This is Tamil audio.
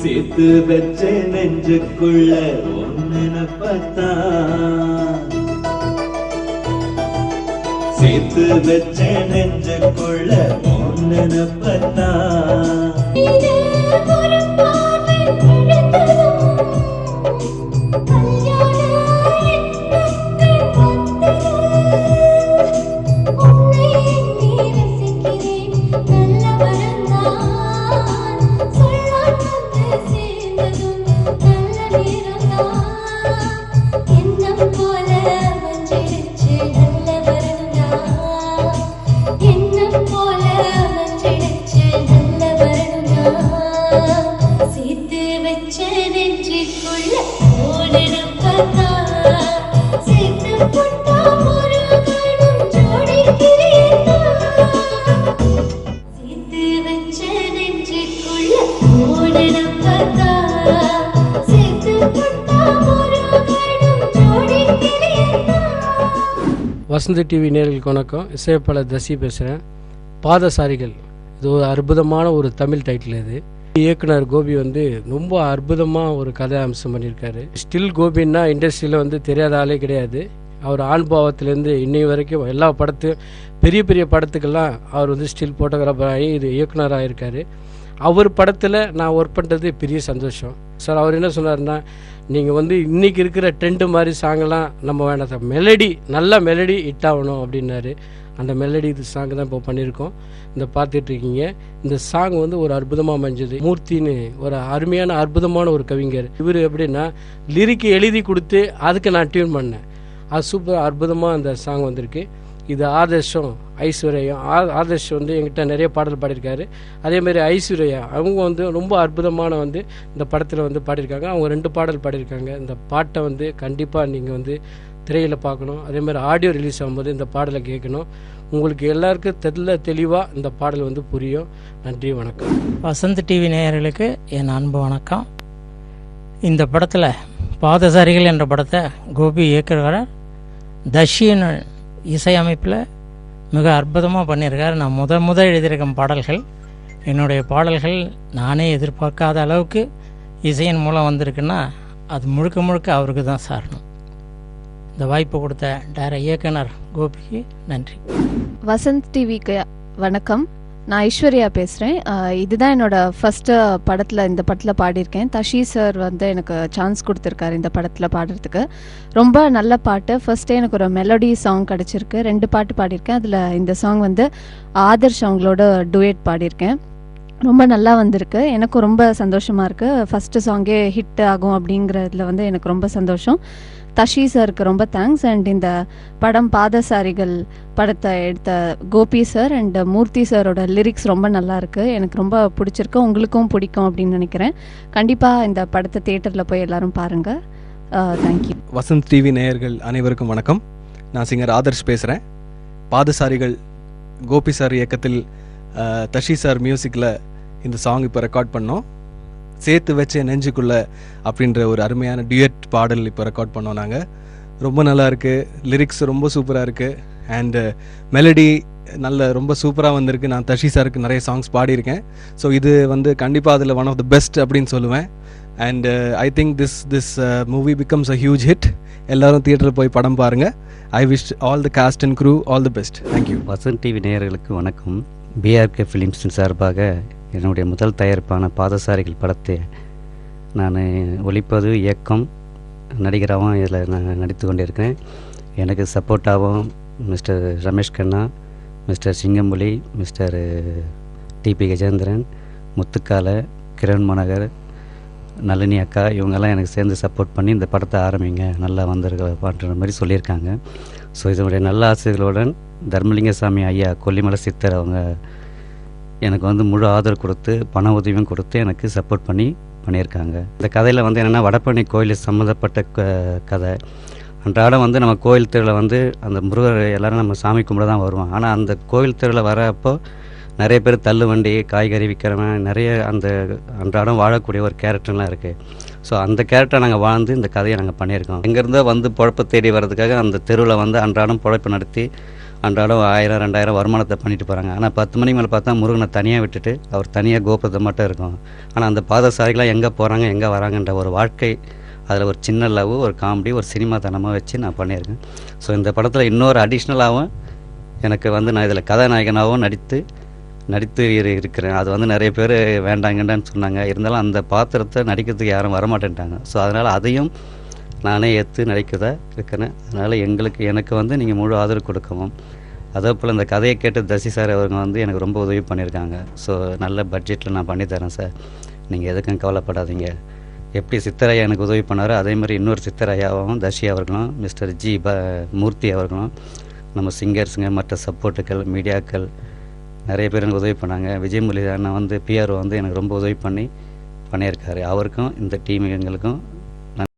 சேர்த்து வச்ச நெஞ்சுக்குள்ள ஒன்னு பார்த்தா, சேர்த்து வச்ச நெஞ்சுக்குள்ள ஒன்னு பார்த்தா, வசந்த் டிவி நேயர்களுக்கு வணக்கம். இசையப்பாளர் தசி பேசுகிறேன். பாதசாரிகள் இது ஒரு அற்புதமான ஒரு தமிழ் டைட்டில். இது இயக்குனர் கோபி வந்து ரொம்ப அற்புதமாக ஒரு கதை அம்சம் பண்ணியிருக்காரு. ஸ்டில் கோபின்னா இண்டஸ்ட்ரியில் தெரியாத ஆளே கிடையாது. அவர் ஆண்பாவத்திலேருந்து இன்னை வரைக்கும் எல்லா படத்தையும் பெரிய பெரிய படத்துக்கெல்லாம் அவர் ஸ்டில் ஃபோட்டோகிராஃபர் ஆகி இது இயக்குனராக இருக்கார். அவர் படத்தில் நான் ஒர்க் பண்ணுறது பெரிய சந்தோஷம் சார். அவர் என்ன சொன்னார்னா, நீங்கள் இன்றைக்கி இருக்கிற ட்ரெண்டு மாதிரி சாங்கெல்லாம் நம்ம வேணாம் சார், மெலடி நல்ல மெலடி ஹிட் ஆகணும் அப்படின்னாரு. அந்த மெலடி இது சாங் தான் இப்போ பண்ணியிருக்கோம். இந்த பார்த்துட்ருக்கீங்க. இந்த சாங் ஒரு அற்புதமாக அமைஞ்சது. மூர்த்தின்னு ஒரு அருமையான அற்புதமான ஒரு கவிஞர். இவர் எப்படின்னா லிரிக்கு எழுதி கொடுத்து அதுக்கு நான் டியூன் பண்ணேன். அது சூப்பர் அற்புதமாக அந்த சாங் வந்திருக்கு. இது ஆதர்ஷம் ஐஸ்வர்யம். ஆதர்ஷ் என்கிட்ட நிறைய பாடல் பாடியிருக்காரு. அதேமாதிரி ஐஸ்வர்யா அவங்க ரொம்ப அற்புதமான இந்த படத்தில் பாடியிருக்காங்க. அவங்க 2 பாடல் பாடியிருக்காங்க. இந்த பாட்டை கண்டிப்பாக நீங்கள் திரையில் பார்க்கணும். அதேமாதிரி ஆடியோ ரிலீஸ் ஆகும்போது இந்த பாடலை கேட்கணும். உங்களுக்கு எல்லாருக்கும் தெளிவாக இந்த பாடல் புரியும். நன்றி, வணக்கம். வசந்த் டிவி நேயர்களுக்கு என் அன்பு வணக்கம். இந்த படத்தில் பாதசாரிகள் என்ற படத்தை கோபி இயக்குகிறார். தஷின் இசையமைப்பில் மிக அற்புதமாக பண்ணியிருக்கார். நான் முதல் எழுதியிருக்கும் பாடல்கள், என்னுடைய பாடல்கள் நானே எதிர்பார்க்காத அளவுக்கு இசையின் மூலம் வந்திருக்குன்னா அது முழுக்க முழுக்க அவருக்கு தான் சாரணும். இந்த வாய்ப்பு கொடுத்த இயக்குனர் கோபிக்கு நன்றி. வசந்த் டிவிக்கு வணக்கம். நான் ஐஸ்வர்யா பேசுகிறேன். இதுதான் என்னோடய ஃபஸ்ட்டு படத்தில், இந்த படத்தில் பாடியிருக்கேன். தஷி சார் எனக்கு சான்ஸ் கொடுத்துருக்காரு இந்த படத்தில் பாடுறதுக்கு. ரொம்ப நல்ல பாட்டு. ஃபஸ்ட்டே எனக்கு ஒரு மெலடி சாங் கிடச்சிருக்கு. 2 பாட்டு பாடியிருக்கேன். அதில் இந்த சாங் ஆதர்ஷ் அவங்களோட டுயட் பாடியிருக்கேன். ரொம்ப நல்லா வந்திருக்கு. எனக்கும் ரொம்ப சந்தோஷமாக இருக்குது. ஃபஸ்ட்டு சாங்கே ஹிட் ஆகும் அப்படிங்கிறதுல எனக்கு ரொம்ப சந்தோஷம். தஷி சாருக்கு ரொம்ப தேங்க்ஸ். அண்ட் இந்த படம் பாதசாரிகள் படத்தை எடுத்த கோபி சார் அண்ட் மூர்த்தி சாரோட லிரிக்ஸ் ரொம்ப நல்லா இருக்கு. எனக்கு ரொம்ப பிடிச்சிருக்கு. உங்களுக்கும் பிடிக்கும் அப்படின்னு நினைக்கிறேன். கண்டிப்பாக இந்த படத்தை தியேட்டரில் போய் எல்லாரும் பாருங்கள். தேங்க்யூ. வசந்த் டிவி நேயர்கள் அனைவருக்கும் வணக்கம். நான் சிங்கர் ஆதர்ஷ் பேசுகிறேன். பாதசாரிகள் கோபி சார் இயக்கத்தில் தஷி சார் மியூசிக்கில் இந்த சாங் இப்போ ரெக்கார்ட் பண்ணோம். சேர்த்து வச்ச நெஞ்சுக்குள்ள அப்படின்ற ஒரு அருமையான டியூட் பாடல் இப்போ ரெக்கார்ட் பண்ணோம் நாங்கள். ரொம்ப நல்லா இருக்குது. லிரிக்ஸ் ரொம்ப சூப்பராக இருக்குது. அண்டு மெலடி ரொம்ப சூப்பராக வந்திருக்கு. நான் தஷி சாருக்கு நிறைய சாங்ஸ் பாடியிருக்கேன். ஸோ இது கண்டிப்பாக அதில் ஒன் ஆஃப் த பெஸ்ட் அப்படின்னு சொல்லுவேன். And I think this movie becomes a huge hit. எல்லோரும் தியேட்டரில் போய் படம் பாருங்கள். I wish all the cast and crew all the best. Thank you. Vasanth TV நேயர்களுக்கு வணக்கம். பிஆர்கே ஃபிலிம்ஸின் சார்பாக என்னுடைய முதல் தயாரிப்பான பாதசாரிகள் படத்தை நான் ஒளிப்பது, இயக்கம், நடிகராகவும் இதில் நான் நடித்து கொண்டிருக்கிறேன். எனக்கு சப்போர்ட்டாகவும் mister Ramesh Kanna, mister Singampuli, mister TP Gajendran, Muthukaalai, Kiran Manohar, Nalini அக்கா, இவங்கெல்லாம் எனக்கு சேர்ந்து சப்போர்ட் பண்ணி இந்த படத்தை ஆரம்பிங்க, நல்லா வந்திருக்கிற மாதிரி சொல்லியிருக்காங்க. ஸோ இதனுடைய நல்ல ஆசைகளுடன் தர்மலிங்கசாமி ஐயா, கொல்லிமலை சித்தர் அவங்க எனக்கு முழு ஆதரவு கொடுத்து பண உதவியும் கொடுத்து எனக்கு சப்போர்ட் பண்ணியிருக்காங்க. இந்த கதையில் என்னென்னா வடபழனி கோயில் சம்மந்தப்பட்ட கதை. அன்றாடம் நம்ம கோயில் திருவிழா அந்த முருகர் எல்லோரும் நம்ம சாமி கும்பிட தான் வருவோம். ஆனால் அந்த கோயில் திருவிழா வரப்போ நிறைய பேர் தள்ளு வண்டி, காய்கறி விற்கிறவன், நிறைய அந்த அன்றாடம் வாழக்கூடிய ஒரு கேரக்டர்லாம் இருக்குது. ஸோ அந்த கேரக்டரை நாங்கள் வாழ்ந்து இந்த கதையை நாங்கள் பண்ணியிருக்கோம். இங்கேருந்தோ பொழப்பை தேடி வர்றதுக்காக அந்த தெருவில் அன்றாடம் பொழைப்பு நடத்தி அன்றாடம் 1000 2000 வருமானத்தை பண்ணிட்டு போகிறாங்க. ஆனால் 10 மணிக்கு மேலே பார்த்தா முருகனை தனியாக விட்டுட்டு அவர் தனியாக கோபுரத்தை மட்டும் இருக்கும். ஆனால் அந்த பாதசாரிகளாக எங்கே போகிறாங்க எங்கே வராங்கன்ற ஒரு வாழ்க்கை, அதில் ஒரு சின்ன லவ், ஒரு காமெடி, ஒரு சினிமா தனமாக வச்சு நான் பண்ணியிருக்கேன். ஸோ இந்த படத்தில் இன்னொரு அடிஷ்னலாகவும் எனக்கு வந்து நான் இதில் கதாநாயகனாகவும் நடித்து இருக்கிறேன். அது வந்து நிறைய பேர் வேண்டாங்கன்னு சொன்னாங்க. இருந்தாலும் அந்த பாத்திரத்தை நடிக்கிறதுக்கு யாரும் வரமாட்டேன்ட்டாங்க. ஸோ அதனால் அதையும் நானே ஏற்று நடிக்கதான் இருக்கிறேன். அதனால் எனக்கு வந்து நீங்கள் முழு ஆதரவு கொடுக்கவும், அதே போல் இந்த கதையை கேட்டு தசி சார் அவங்க வந்து எனக்கு ரொம்ப உதவி பண்ணியிருக்காங்க. ஸோ நல்ல பட்ஜெட்டில் நான் பண்ணித்தரேன் சார், நீங்கள் எதுக்கும் கவலைப்படாதீங்க. எப்படி சித்தரையா எனக்கு உதவி பண்ணாரோ அதே மாதிரி இன்னொரு சித்தரையாவும் தஷி அவர்களும் மிஸ்டர் ஜி மூர்த்தி அவர்களும் நம்ம சிங்கர்ஸுங்க மற்ற சப்போர்ட்டுகள் மீடியாக்கள் நிறைய பேர் எனக்கு உதவி பண்ணாங்க. விஜயமுரளி அண்ணன் வந்து பிஆர்ஓ வந்து எனக்கு ரொம்ப உதவி பண்ணியிருக்காரு. அவருக்கும் இந்த டீம் எங்களுக்கும்